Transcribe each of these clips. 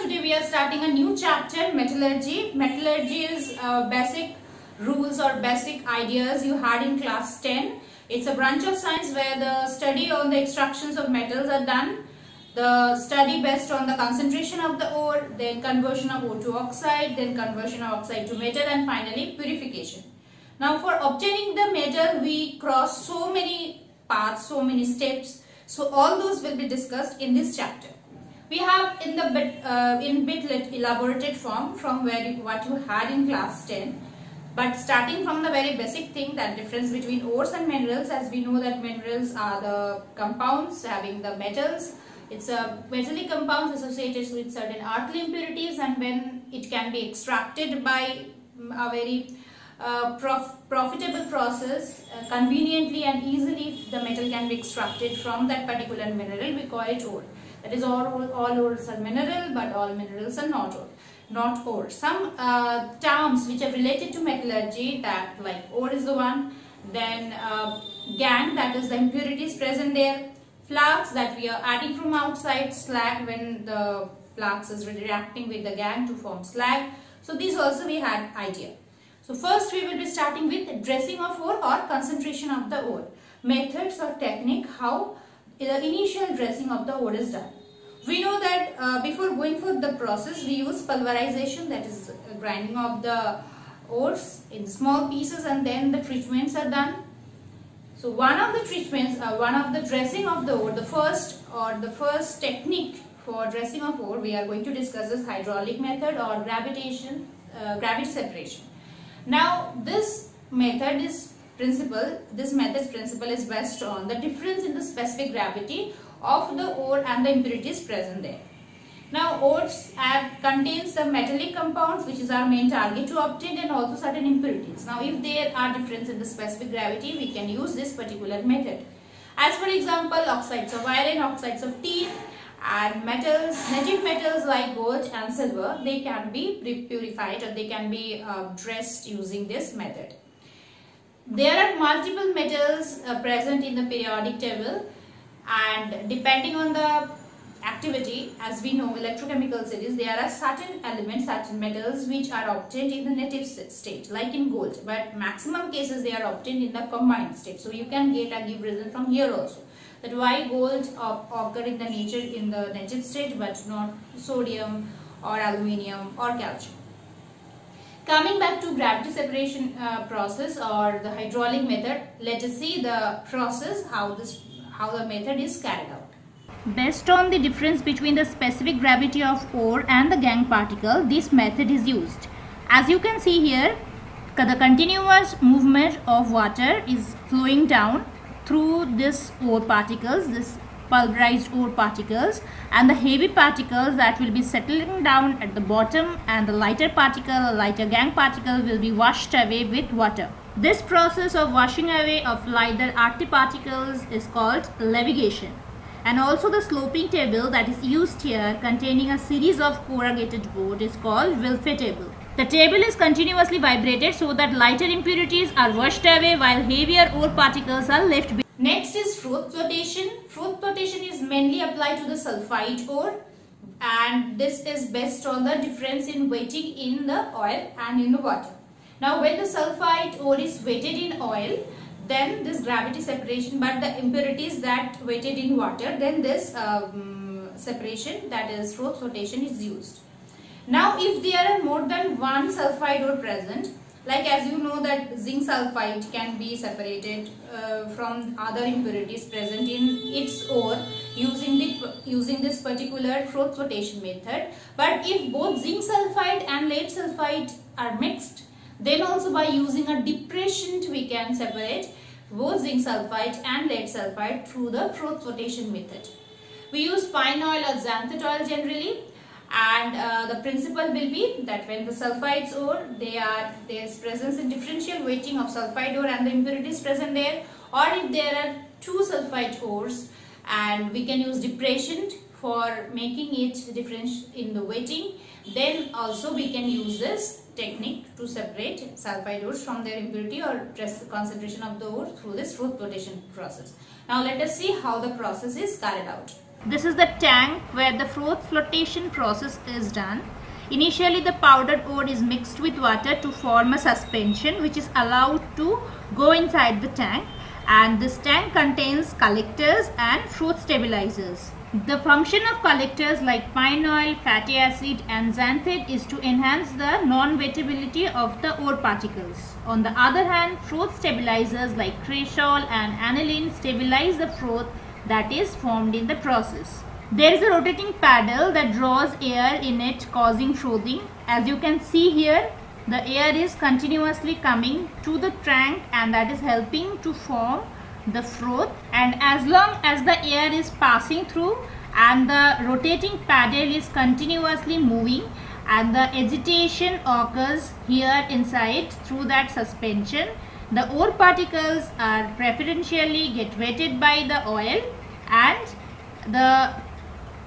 today we are starting a new chapter, metallurgy. Metallurgy is basic rules or basic ideas you had in class 10. It's a branch of science where the study on the extractions of metals are done. The study based on the concentration of the ore, then conversion of ore to oxide, then conversion of oxide to metal, and finally purification. Now for obtaining the metal we cross so many paths, so many steps. So all those will be discussed in this chapter. We have in the bit elaborated form from what you had in class 10. But starting from the very basic thing, that difference between ores and minerals, as we know that minerals are the compounds having the metals. It's a metallic compounds associated with certain earthly impurities, and when it can be extracted by a very profitable process, conveniently and easily the metal can be extracted from that particular mineral, we call it ore. That is all ores are mineral, but all minerals are not ore. Some terms which are related to metallurgy, that like ore is the one, then gangue, that is the impurities present there, flux that we are adding from outside, slag when the flux is reacting with the gangue to form slag. So these also we had idea. So first we will be starting with dressing of ore or concentration of the ore. Methods or technique how the initial dressing of the ore is done. We know that before going for the process we use pulverization, that is grinding of the ores in small pieces, and then the treatments are done. So one of the treatments, one of the dressing of the ore, the first technique for dressing of ore we are going to discuss is hydraulic method or gravity separation. Now this method's principle is based on the difference in the specific gravity of the ore and the impurities present there. Now ores contains the metallic compounds, which is our main target to obtain, and also certain impurities. Now if there are difference in the specific gravity, we can use this particular method. As for example, oxides of iron, oxides of tin, and metals, native metals like gold and silver, they can be purified or they can be dressed using this method. There are multiple metals present in the periodic table, and depending on the activity, as we know electrochemical studies, there are certain elements, certain metals which are obtained in the native state, like in gold, but maximum cases they are obtained in the combined state. So you can give reason from here also, that why gold occur in the native state but not sodium or aluminium or calcium. Coming back to gravity separation process or the hydraulic method, let us see the process, how the method is carried out. Based on the difference between the specific gravity of ore and the gangue particle, this method is used. As you can see here, the continuous movement of water is flowing down through this ore particles, this pulverized ore particles, and the heavy particles that will be settling down at the bottom, and the lighter gangue particle will be washed away with water. This process of washing away of lighter earthy particles is called levitation. And also the sloping table that is used here, containing a series of corrugated board, is called Willfey table. The table is continuously vibrated so that lighter impurities are washed away while heavier ore particles are left behind. Next is Froth flotation. Froth flotation is mainly applied to the sulfide ore, and this is based on the difference in weighting in the oil and in the water. Now when the sulfide ore is weighted in oil, then this gravity separation, but the impurities that weighted in water, then this separation, that is Froth flotation, is used. Now if there are more than one sulfide ore present, like as you know that zinc sulfide can be separated from other impurities present in its ore using this particular Froth flotation method. But if both zinc sulfide and lead sulfide are mixed, then also by using a depression we can separate both zinc sulfide and lead sulfide through the Froth flotation method. We use pine oil or xanthan oil generally, and the principle will be that when the sulfides ore, there's presence in differential weighting of sulfide ore and the impurities present there, or if there are two sulfide ores, and we can use depression for making it different in the weighting, then also we can use this technique to separate sulfide ores from their impurity or dress the concentration of the ore through this Froth flotation process. Now let us see how the process is carried out. This is the tank where the froth flotation process is done. Initially, the powdered ore is mixed with water to form a suspension which is allowed to go inside the tank, and this tank contains collectors and froth stabilizers. The function of collectors like pine oil, fatty acid and xanthate is to enhance the non-wettability of the ore particles. On the other hand, froth stabilizers like cresol and aniline stabilize the froth that is formed in the process. There is a rotating paddle that draws air in it, causing frothing. As you can see here, the air is continuously coming to the tank and that is helping to form the froth, and as long as the air is passing through and the rotating paddle is continuously moving and the agitation occurs here inside through that suspension, the ore particles are preferentially get wetted by the oil and the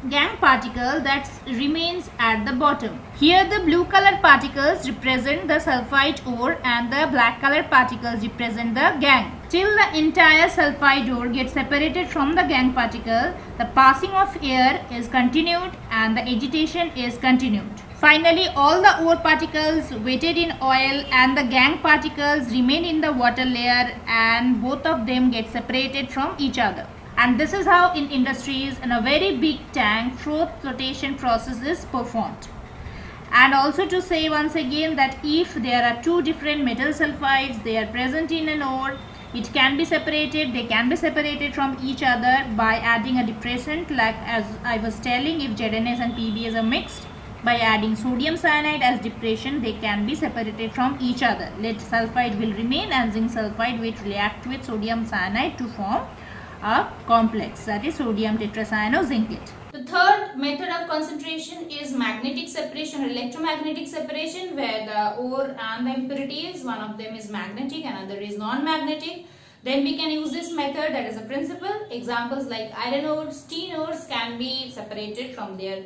gangue particle that remains at the bottom. Here the blue color particles represent the sulfide ore and the black color particles represent the gangue. Till the entire sulfide ore gets separated from the gangue particle, the passing of air is continued and the agitation is continued. Finally, all the ore particles wetted in oil and the gangue particles remain in the water layer and both of them get separated from each other. And this is how in industries in a very big tank froth flotation process is performed. And also to say once again that if there are two different metal sulfides, they are present in an ore, it can be separated, they can be separated from each other by adding a depressant, like as I was telling, if ZnS and PbS are mixed, by adding sodium cyanide as depression, they can be separated from each other. Lead sulfide will remain and zinc sulfide will react with sodium cyanide to form a complex, that is sodium tetracyanozincate. The third method of concentration is magnetic separation or electromagnetic separation, where the ore and the impurities, one of them is magnetic, another is non-magnetic. Then we can use this method, that is a principle. Examples like iron ores, tin ores can be separated from their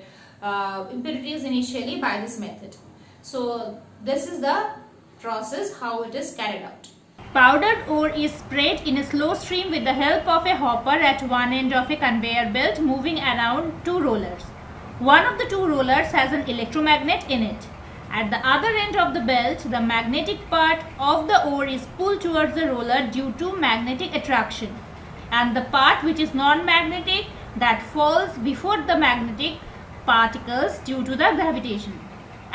impurities initially by this method. So this is the process how it is carried out. Powdered ore is sprayed in a slow stream with the help of a hopper at one end of a conveyor belt moving around two rollers. One of the two rollers has an electromagnet in it. At the other end of the belt, the magnetic part of the ore is pulled towards the roller due to magnetic attraction, and the part which is non-magnetic, that falls before the magnetic particles due to the gravitation.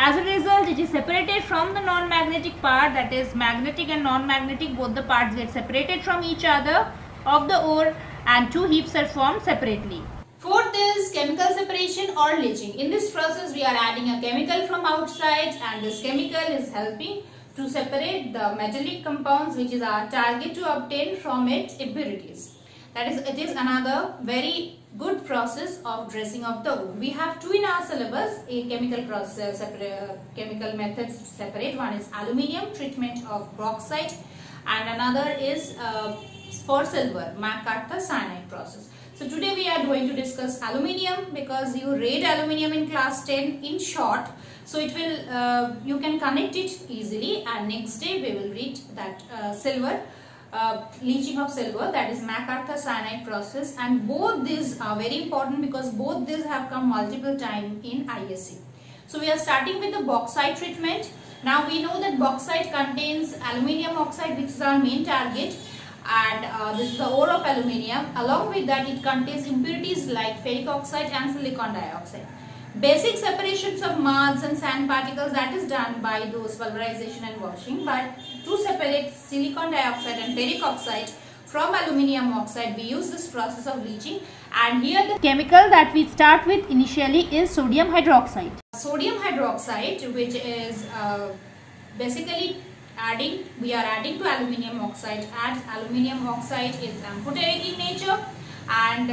As a result, it is separated from the non-magnetic part, that is magnetic and non-magnetic, both the parts get separated from each other of the ore and two heaps are formed separately. Fourth is chemical separation or leaching. In this process, we are adding a chemical from outside and this chemical is helping to separate the metallic compounds which is our target to obtain from its impurities. That is, it is another very good process of dressing of the ore. We have two in our syllabus, a chemical process, chemical methods to separate. One is aluminium treatment of bauxite and another is for silver, McArthur cyanide process. So today we are going to discuss aluminium because you read aluminium in class 10 in short. So it will, you can connect it easily, and next day we will read that silver. Leaching of silver, that is McArthur cyanide process, and both these are very important because both these have come multiple times in ISC. So we are starting with the bauxite treatment. Now we know that bauxite contains aluminium oxide, which is our main target, and this is the ore of aluminium. Along with that, it contains impurities like ferric oxide and silicon dioxide. Basic separations of muds and sand particles, that is done by those pulverization and washing, but to separate silicon dioxide and ferric oxide from aluminium oxide, we use this process of leaching. And here the chemical that we start with initially is sodium hydroxide. Sodium hydroxide, which is basically we are adding to aluminium oxide, and aluminium oxide is amphoteric in nature, and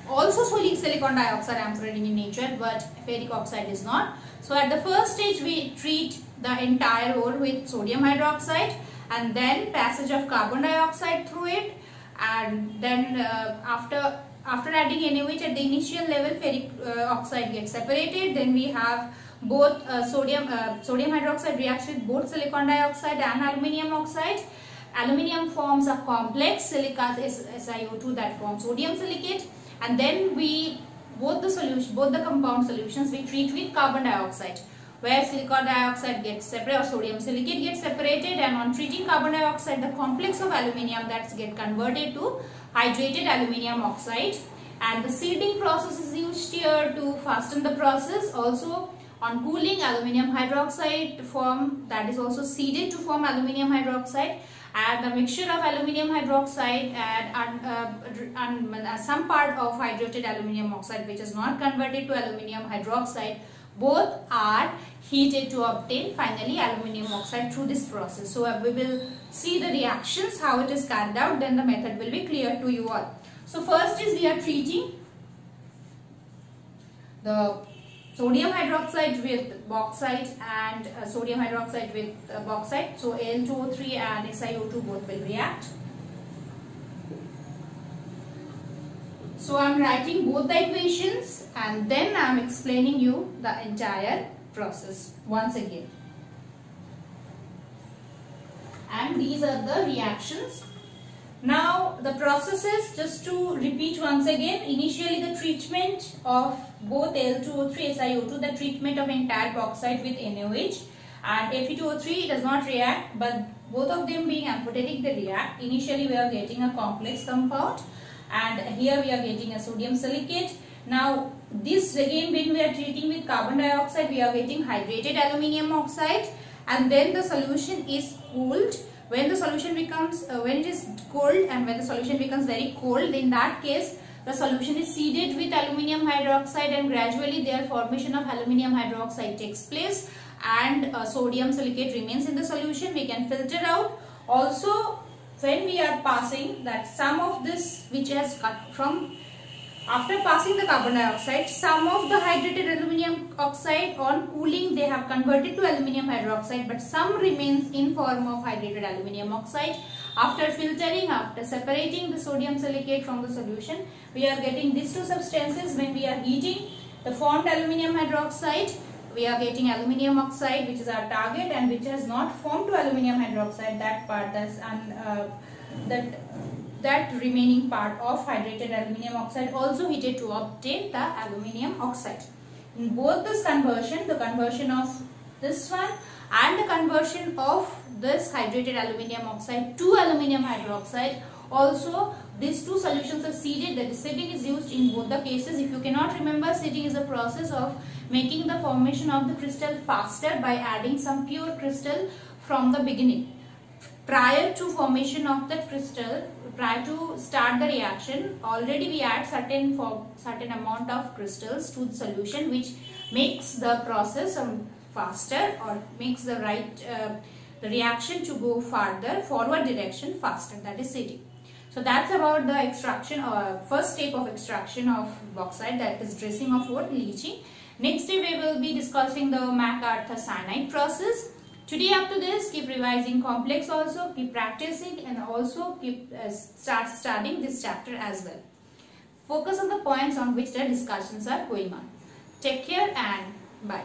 also silicon dioxide amphoteric in nature, but ferric oxide is not. So at the first stage we treat the entire ore with sodium hydroxide, and then passage of carbon dioxide through it, and then after adding NaOH at the initial level, ferric oxide gets separated. Then we have both sodium hydroxide reacts with both silicon dioxide and aluminium oxide. Aluminium forms a complex silica SiO2 that forms sodium silicate, and then we both the compound solutions we treat with carbon dioxide, where silicon dioxide gets separated or sodium silicate gets separated, and on treating carbon dioxide, the complex of aluminium that get converted to hydrated aluminium oxide, and the seeding process is used here to fasten the process. Also on cooling, aluminium hydroxide form, that is also seeded to form aluminium hydroxide, and the mixture of aluminium hydroxide and some part of hydrated aluminium oxide which is not converted to aluminium hydroxide, both are heated to obtain finally aluminium oxide through this process. So we will see the reactions, how it is carried out, then the method will be clear to you all. So first is we are treating the sodium hydroxide with bauxite and sodium hydroxide with bauxite. So Al2O3 and SiO2 both will react. So I am writing both the equations and then I am explaining you the entire process once again. And these are the reactions. Now the processes, just to repeat once again, initially the treatment of both Al2O3, SiO2, the treatment of entire bauxite with NaOH, and Fe2O3 does not react, but both of them being amphoteric they react. Initially we are getting a complex compound and here we are getting a sodium silicate. Now this again, when we are treating with carbon dioxide, we are getting hydrated aluminium oxide, and then the solution is cooled. When the solution becomes, when it is cold and when the solution becomes very cold, in that case the solution is seeded with aluminium hydroxide and gradually their formation of aluminium hydroxide takes place and sodium silicate remains in the solution. We can filter out. Also when we are passing that some of this which has cut from, after passing the carbon dioxide, some of the hydrated aluminium oxide on cooling they have converted to aluminium hydroxide, but some remains in form of hydrated aluminium oxide. After filtering, after separating the sodium silicate from the solution, we are getting these two substances. When we are heating the formed aluminium hydroxide, we are getting aluminium oxide, which is our target, and which has not formed to aluminium hydroxide, that part is that remaining part of hydrated aluminium oxide also heated to obtain the aluminium oxide. In both this conversion, the conversion of this one and the conversion of this hydrated aluminium oxide to aluminium hydroxide, also these two solutions are seeded. The seeding is used in both the cases. If you cannot remember, seeding is a process of making the formation of the crystal faster by adding some pure crystal from the beginning. Prior to formation of the crystal, prior to start the reaction, already we add certain amount of crystals to the solution, which makes the process faster or makes the the reaction to go farther, forward direction faster, that is seeding. So that's about the extraction or first step of extraction of bauxite, that is dressing of wood, leaching. Next day we will be discussing the McArthur cyanide process. Today up to this, keep revising complex also, keep practicing, and also keep start studying this chapter as well. Focus on the points on which the discussions are going on. Take care and bye.